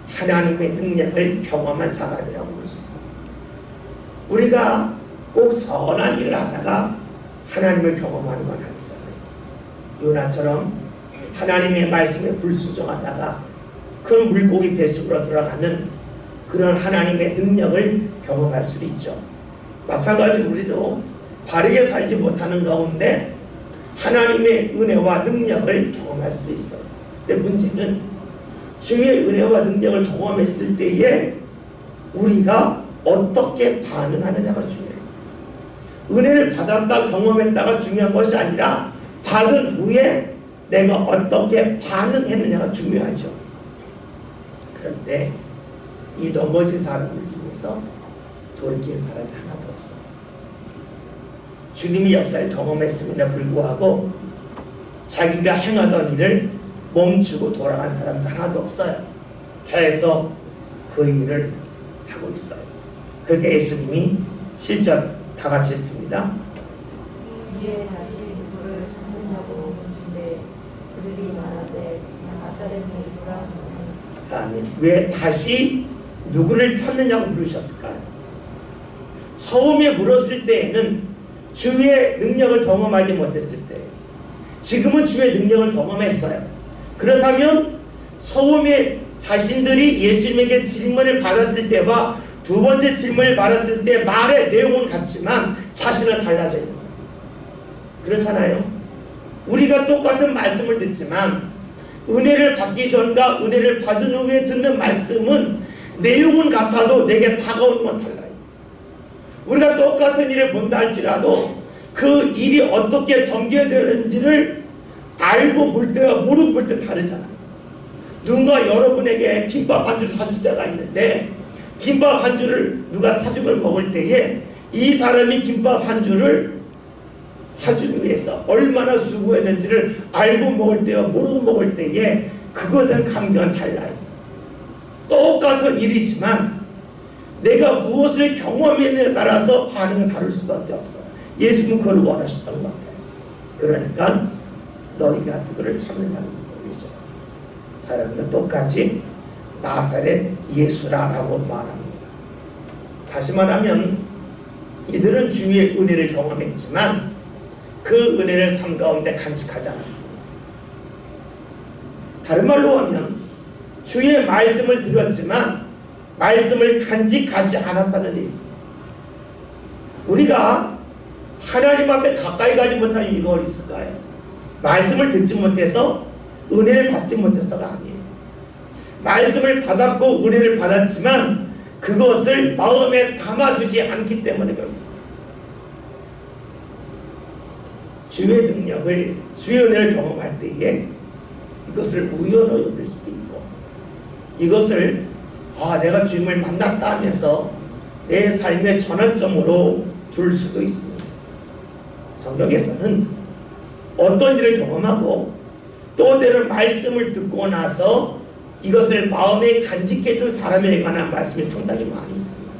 하나님의 능력을 경험한 사람이라고 볼 수 있어요. 우리가 꼭 선한 일을 하다가 하나님을 경험하는 건 아니잖아요. 요나처럼 하나님의 말씀에 불순종하다가 큰 물고기 뱃속으로 들어가는 그런 하나님의 능력을 경험할 수 있죠. 마찬가지로 우리도 바르게 살지 못하는 가운데 하나님의 은혜와 능력을 경험할 수 있어요. 근데 문제는 주의 은혜와 능력을 경험했을 때에 우리가 어떻게 반응하느냐가 중요해요. 은혜를 받았다 경험했다가 중요한 것이 아니라 받은 후에 내가 어떻게 반응했느냐가 중요하죠. 그런데 이 넘어진 사람들 중에서 돌이킨 사람이 하나도 없어요. 주님이 역사를 경험했음에도 불구하고 자기가 행하던 일을 멈추고 돌아간 사람도 하나도 없어요. 해서 그 일을 하고 있어요. 그러니까 예수님이 실전 다 같이 했습니다. 이에 다시 누구를 찾느냐고 묻는데 그들이 말하되 나사렛 예수라. 아멘. 왜 다시 누구를 찾느냐고 물으셨을까요? 처음에 물었을 때에는 주의 능력을 경험하지 못했을 때, 지금은 주의 능력을 경험했어요. 그렇다면 처음에 자신들이 예수님에게 질문을 받았을 때와 두 번째 질문을 받았을 때 말의 내용은 같지만 사실은 달라져 있는 거예요. 그렇잖아요. 우리가 똑같은 말씀을 듣지만 은혜를 받기 전과 은혜를 받은 후에 듣는 말씀은 내용은 같아도 내게 다가오는 건 달라요. 우리가 똑같은 일을 본다 할지라도 그 일이 어떻게 전개되는지를 알고 볼 때와 모르고 볼 때 다르잖아요. 누군가 여러분에게 김밥 한 줄 사줄 때가 있는데 김밥 한 줄을 누가 사주걸 먹을 때에 이 사람이 김밥 한 줄을 사주기 위해서 얼마나 수고했는지를 알고 먹을 때와 모르고 먹을 때에 그것의 감격은 달라요. 똑같은 일이지만 내가 무엇을 경험했느냐에 따라서 반응은 다를 수밖에 없어요. 예수님은 그걸 원하셨던 것 같아요. 그러니까 너희가 누구를 찾느냐는 거죠. 사람은 똑같이 나사렛 예수라고 말합니다. 다시 말하면 이들은 주의 은혜를 경험했지만 그 은혜를 삶 가운데 간직하지 않았습니다. 다른 말로 하면 주의 말씀을 들었지만 말씀을 간직하지 않았다는 데 있습니다. 우리가 하나님 앞에 가까이 가지 못한 이유가 어디 있을까요? 말씀을 듣지 못해서 은혜를 받지 못해서가 아니에요. 말씀을 받았고 은혜를 받았지만 그것을 마음에 담아두지 않기 때문에 그렇습니다. 주의 능력을, 주의 은혜를 경험할 때에 이것을 우연으로 여길 수도 있고 이것을 내가 주님을 만났다 하면서 내 삶의 전환점으로 둘 수도 있습니다. 성경에서는 어떤 일을 경험하고 또 때는 말씀을 듣고 나서 이것을 마음에 간직해 둔 사람에 관한 말씀이 상당히 많이 있습니다.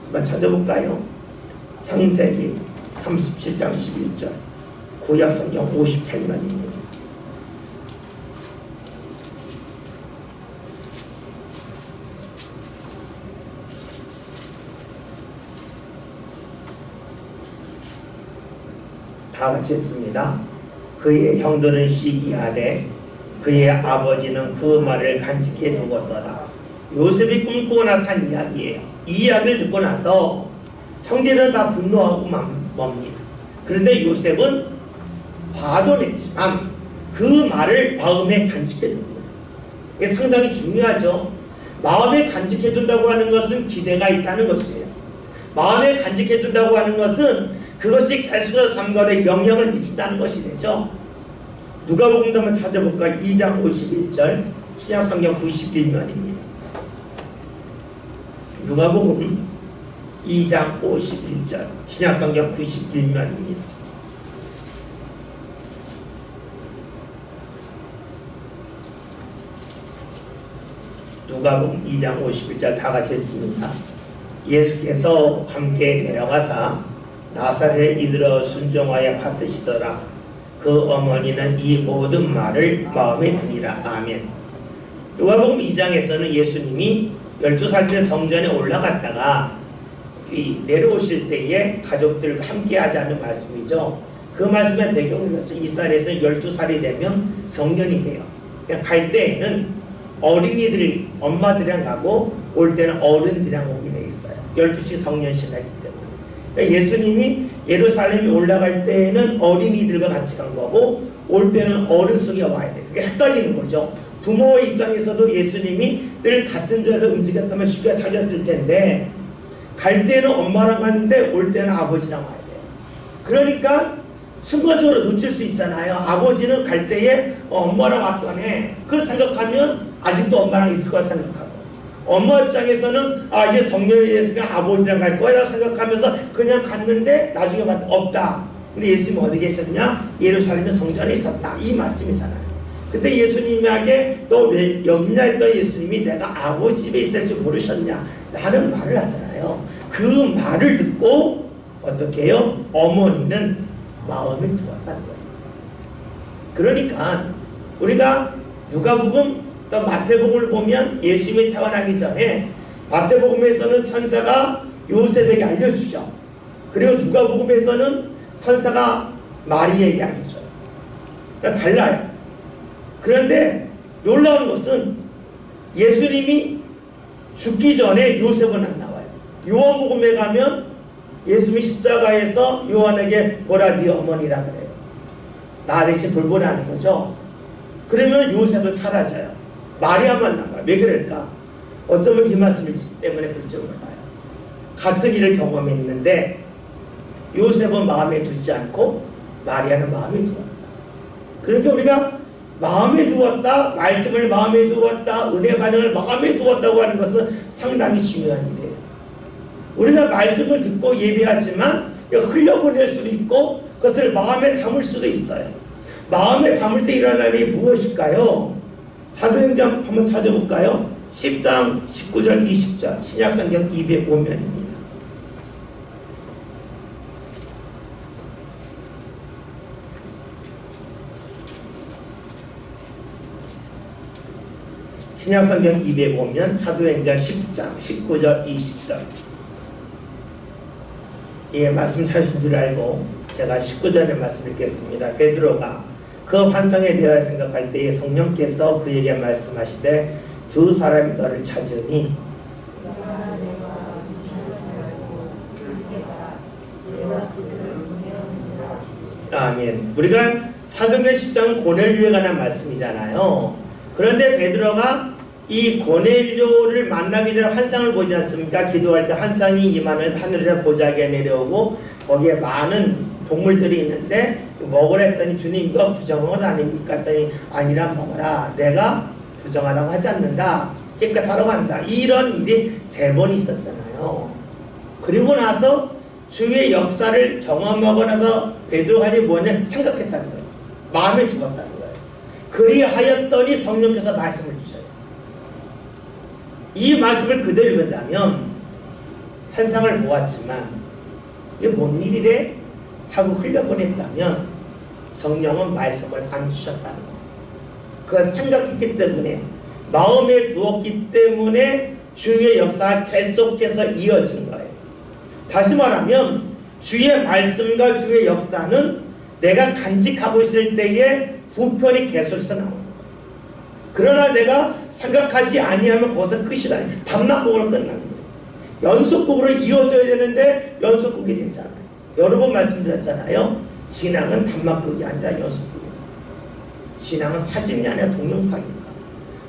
한번 찾아볼까요? 창세기 37장 11절, 구약성경 58면입니다. 다 같이 했습니다. 그의 형들은 시기하되 그의 아버지는 그 말을 간직해 두었더라. 요셉이 꿈꾸고 나서 한 이야기예요. 이 이야기를 듣고 나서 형제들은 다 분노하고 맙니다. 그런데 요셉은 화도 냈지만 그 말을 마음에 간직해 둡니다. 이게 상당히 중요하죠. 마음에 간직해 둔다고 하는 것은 기대가 있다는 것이에요. 마음에 간직해 둔다고 하는 것은 그것이 계속해서 삶가에 영향을 미친다는 것이 되죠. 누가복음도 한번 찾아볼까? 2장 51절, 신약성경 91면입니다. 누가복음 2장 51절, 신약성경 91면입니다. 누가복음 2장 51절 다 같이 했습니다. 예수께서 함께 데려가사 나사렛에 이르러 순종하여 받으시더라. 그 어머니는 이 모든 말을 마음에 두니라. 아멘. 누가복음 2장에서는 예수님이 12살 때 성전에 올라갔다가 내려오실 때에 가족들과 함께 하자는 말씀이죠. 그 말씀의 배경을 그렇죠. 이스라엘에서 12살이 되면 성년이 돼요. 갈 때에는 어린이들, 엄마들이랑 가고 올 때는 어른들이랑 오게 돼 있어요. 12시 성년시가 있기 때문에. 그러니까 예수님이 예루살렘에 올라갈 때에는 어린이들과 같이 간 거고 올 때는 어른 속에 와야 돼요. 그게 헷갈리는 거죠. 부모의 입장에서도 예수님이 늘 같은 자리에서 움직였다면 쉽게 찾았을 텐데 갈 때는 엄마랑 갔는데 올 때는 아버지랑 와야 돼요. 그러니까 순간적으로 놓칠 수 있잖아요. 아버지는 갈 때에 엄마랑 왔더니 그걸 생각하면 아직도 엄마랑 있을 거라 생각하고 엄마 입장에서는 이게 성년이 됐으니까 아버지랑 갈 거야 라고 생각하면서 그냥 갔는데 나중에 봤더니 없다. 근데 예수님이 어디 계셨냐? 예루살렘에 성전에 있었다. 이 말씀이잖아요. 그때 예수님에게 너 왜 여기 있냐 했더니 예수님이 내가 아버지 집에 있을 줄 모르셨냐 라는 말을 하잖아요. 그 말을 듣고 어떻게 해요? 어머니는 마음을 두었다는 거예요. 그러니까 우리가 누가복음 또 마태복음을 보면 예수님이 태어나기 전에 마태복음에서는 천사가 요셉에게 알려주죠. 그리고 누가복음에서는 천사가 마리에게 알려줘요. 그러니까 달라요. 그런데 놀라운 것은 예수님이 죽기 전에 요셉은 안 나와요. 요한복음에 가면 예수님이 십자가에서 요한에게 보라 네 어머니라 그래요. 나 대신 돌보라는 거죠. 그러면 요셉은 사라져요. 마리아만 남아요. 왜 그럴까? 어쩌면 이 말씀 때문에 그럴지 몰라요. 같은 일을 경험했는데 요셉은 마음에 두지 않고 마리아는 마음에 두었다. 그러니까 우리가 마음에 두었다, 말씀을 마음에 두었다, 은혜 반응을 마음에 두었다고 하는 것은 상당히 중요한 일이에요. 우리가 말씀을 듣고 예배하지만 흘려보낼 수도 있고 그것을 마음에 담을 수도 있어요. 마음에 담을 때 일어나는 일이 무엇일까요? 사도행전 한번 찾아볼까요? 10장 19절 20절 신약성경 205면입니다. 신약성경 205면 사도행전 10장 19절 20절 예, 말씀 찾으신 줄 알고 제가 19절의 말씀 읽겠습니다. 베드로가 그 환상에 대하여 생각할 때에 성령께서 그에게 말씀하시되 두 사람이 너를 찾으니 아멘. 우리가 사도행전 10장은 고넬료에 관한 말씀이잖아요. 그런데 베드로가 이 고넬료를 만나기 전에 환상을 보지 않습니까? 기도할 때 환상이 임하는 하늘에서 보자기가 내려오고 거기에 많은 동물들이 있는데 먹으라 했더니 주님 이거 부정한 것 아닙니까? 했더니 아니라 먹어라. 내가 부정하다고 하지 않는다. 깨끗하라고 한다. 이런 일이 3번 있었잖아요. 그리고 나서 주의 역사를 경험하고 나서 베드로가 하니 뭐냐? 생각했다는 거예요. 마음에 두었다는 거예요. 그리하였더니 성령께서 말씀을 주셔요. 이 말씀을 그대로 읽는다면 환상을 보았지만 이게 뭔 일이래? 하고 흘려보냈다면 성령은 말씀을 안 주셨다는 거. 그걸 생각했기 때문에 마음에 두었기 때문에 주의 역사가 계속해서 이어진 거예요. 다시 말하면 주의 말씀과 주의 역사는 내가 간직하고 있을 때에 후편이 계속해서 나옵니다. 그러나 내가 생각하지 아니하면 거기서 끝이다. 단막곡으로 끝나는 거예요. 연속곡으로 이어져야 되는데 연속곡이 되잖아요. 여러 번 말씀드렸잖아요. 신앙은 단막곡이 아니라 연속곡이에요. 신앙은 사진이 아니라 동영상입니다.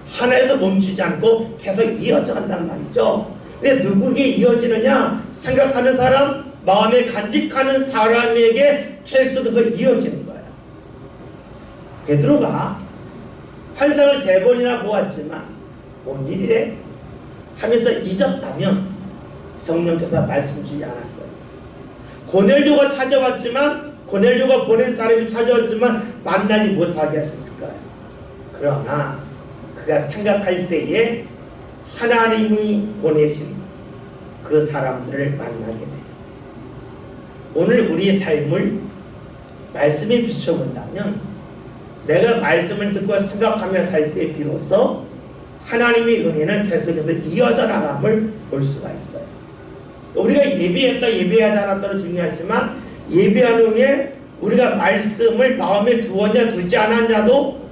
하나에서 멈추지 않고 계속 이어져 간단 말이죠. 근데 누구에게 이어지느냐? 생각하는 사람, 마음에 간직하는 사람에게 계속해서 이어지는 거예요. 베드로가 환상을 3번이나 보았지만 뭔 일이래? 하면서 잊었다면 성령께서 말씀 주지 않았어요. 고넬료가 찾아왔지만, 고넬료가 보낸 사람이 찾아왔지만 만나지 못하게 하셨을 거예요. 그러나 그가 생각할 때에 하나님이 보내신 그 사람들을 만나게 돼요. 오늘 우리의 삶을 말씀에 비춰본다면 내가 말씀을 듣고 생각하며 살 때 비로소 하나님의 은혜는 계속해서 이어져 나감을 볼 수가 있어요. 우리가 예배했다 예배하지 않았다도 중요하지만 예배한 후에 우리가 말씀을 마음에 두었냐 두지 않았냐도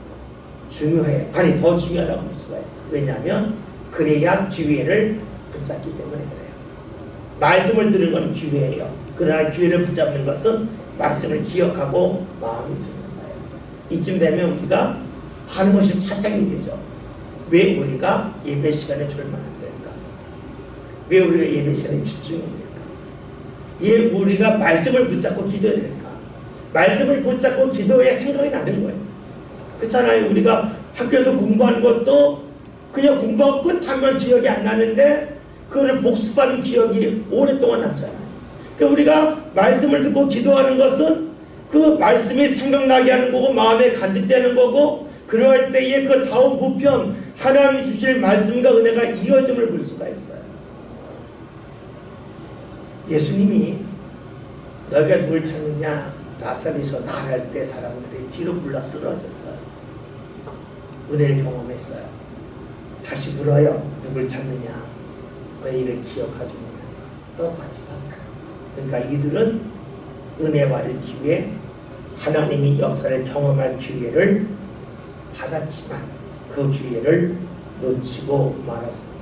중요해요. 아니 더 중요하다고 볼 수가 있어요. 왜냐하면 그래야 기회를 붙잡기 때문에 그래요. 말씀을 들은 건 기회예요. 그러나 기회를 붙잡는 것은 말씀을 기억하고 마음이 드는 거예요. 이쯤 되면 우리가 하는 것이 파생이 되죠. 왜 우리가 예배 시간에 졸면 안 될까? 왜 우리가 예배 시간에 집중해야 될까? 왜 우리가 말씀을 붙잡고 기도해야 될까? 말씀을 붙잡고 기도해야 생각이 나는 거예요. 그렇잖아요. 우리가 학교에서 공부하는 것도 그냥 공부하고 끝하면 기억이 안 나는데 그거를 복습하는 기억이 오랫동안 남잖아요. 그러니까 우리가 말씀을 듣고 기도하는 것은 그 말씀이 생각나게 하는 거고 마음에 간직되는 거고 그럴 때에 그 다음 부편 하나님이 주실 말씀과 은혜가 이어짐을 볼 수가 있어요. 예수님이 너희가 누굴 찾느냐 나사렛에서 나갈 때 사람들이 뒤로 불러 쓰러졌어요. 은혜를 경험했어요. 다시 물어요. 누굴 찾느냐 은혜를 기억하지 못한다. 똑같이 답해요. 그러니까 이들은 은혜 받을 기회 하나님이 역사를 경험할 기회를 받았지만 그 기회를 놓치고 말았습니다.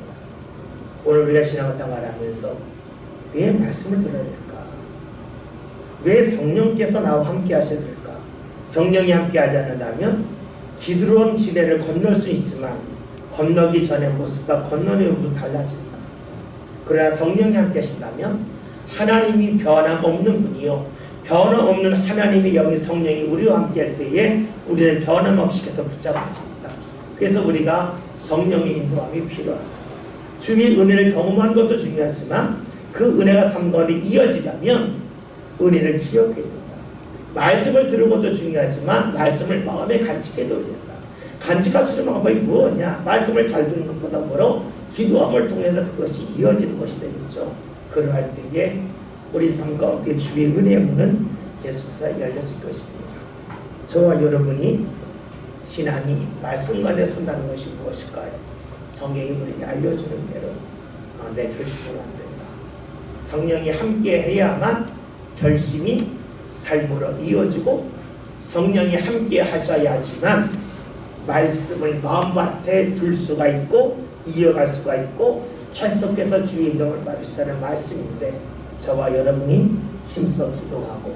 오늘 우리가 신앙생활하면서 왜 말씀을 들어야 될까? 왜 성령께서 나와 함께 하셔야 될까? 성령이 함께 하지 않는다면 기드론 시대를 건널 수 있지만 건너기 전의 모습과 건너는 모습이 달라진다. 그러나 성령이 함께 하신다면 하나님이 변함없는 분이요 변함없는 하나님의 영의 성령이 우리와 함께 할 때에 우리는 변함없이 계속 붙잡을 수 있다. 그래서 우리가 성령의 인도함이 필요하다. 주의 은혜를 경험하는 것도 중요하지만 그 은혜가 삶 가운데 이어지려면 은혜를 기억해야 된다. 말씀을 들은 것도 중요하지만 말씀을 마음에 간직해둬야 된다. 간직할 수 있는 방법이 무엇이냐? 말씀을 잘 듣는 것보다 뭐로? 기도함을 통해서 그것이 이어지는 것이 되겠죠. 그러할 때에 우리 삶 가운데 주의 은혜의 문은 계속해서 열려질 것입니다. 저와 여러분이 신앙이 말씀 가운데 선다는 것이 무엇일까요? 성경이 우리에게 알려주는 대로 내 결심은 안 된다. 성령이 함께 해야만 결심이 삶으로 이어지고 성령이 함께 하셔야지만 말씀을 마음밭에 둘 수가 있고 이어갈 수가 있고 계속해서 주의 인도를 받으시다는 말씀인데 저와 여러분이 힘써 기도하고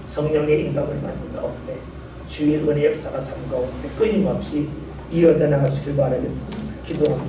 성령의 인도를 받는 가운데 주의 은혜 역사가 삶 가운데 끊임없이 이어져 나가시길 바라겠습니다. 기도합니다.